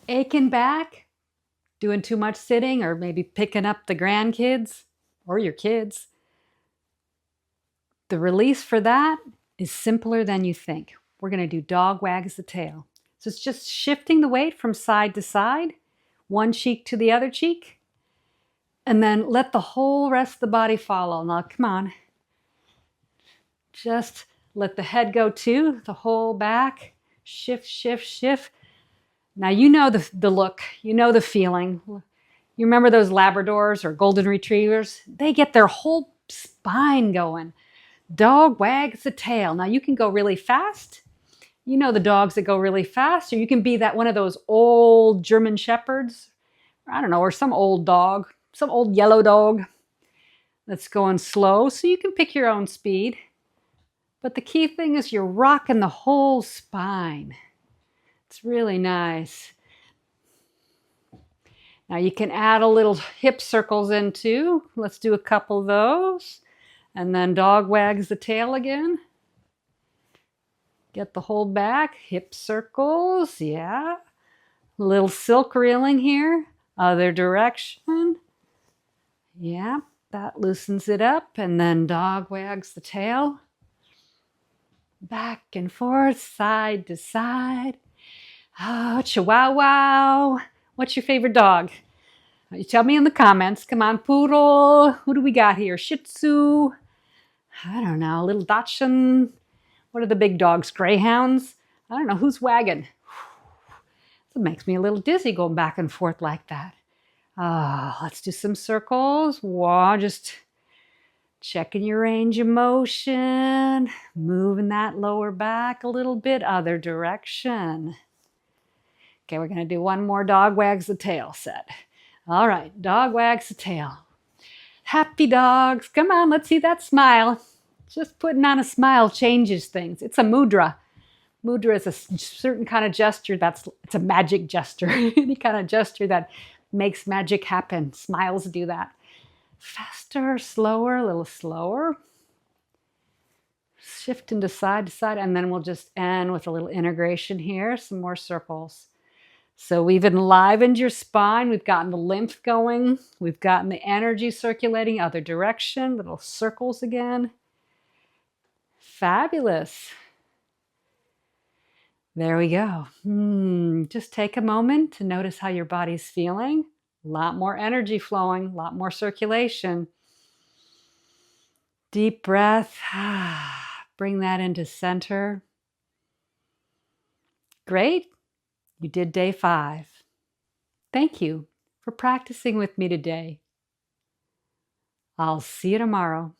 aching back, doing too much sitting, or maybe picking up the grandkids or your kids, the release for that is simpler than you think. We're going to do dog wags the tail. So it's just shifting the weight from side to side, one cheek to the other cheek, and then let the whole rest of the body follow. Now, come on. Just let the head go too, the whole back. Shift, shift, shift. Now you know the look, you know the feeling. You remember those Labradors or Golden Retrievers? They get their whole spine going. Dog wags the tail. Now you can go really fast. You know the dogs that go really fast, or you can be that one of those old German Shepherds. I don't know, or some old dog, some old yellow dog that's going slow. So you can pick your own speed. But the key thing is you're rocking the whole spine. It's really nice. Now you can add a little hip circles in too. Let's do a couple of those. And then dog wags the tail again. Get the whole back, hip circles, yeah. A little silk reeling here, other direction. Yeah, that loosens it up. And then dog wags the tail. Back and forth, side to side. Oh, Chihuahua. What's your favorite dog? You tell me in the comments. Come on, Poodle. Who do we got here? Shih Tzu. I don't know, a little Dachshund. What are the big dogs? Greyhounds? I don't know, who's wagging? It makes me a little dizzy going back and forth like that. Let's do some circles. Wow, just checking your range of motion. Moving that lower back a little bit, other direction. Okay, we're going to do one more dog wags the tail set. All right, dog wags the tail. Happy dogs. Come on, let's see that smile. Just putting on a smile changes things. It's a mudra. Mudra is a certain kind of gesture it's a magic gesture. Any kind of gesture that makes magic happen. Smiles do that. Faster, slower, a little slower. Shifting to side, and then we'll just end with a little integration here. Some more circles. So we've enlivened your spine. We've gotten the lymph going. We've gotten the energy circulating other direction. Little circles again. Fabulous. There we go. Just take a moment to notice how your body's feeling. A lot more energy flowing, a lot more circulation. Deep breath. Bring that into center. Great. You did day 5. Thank you for practicing with me today. I'll see you tomorrow.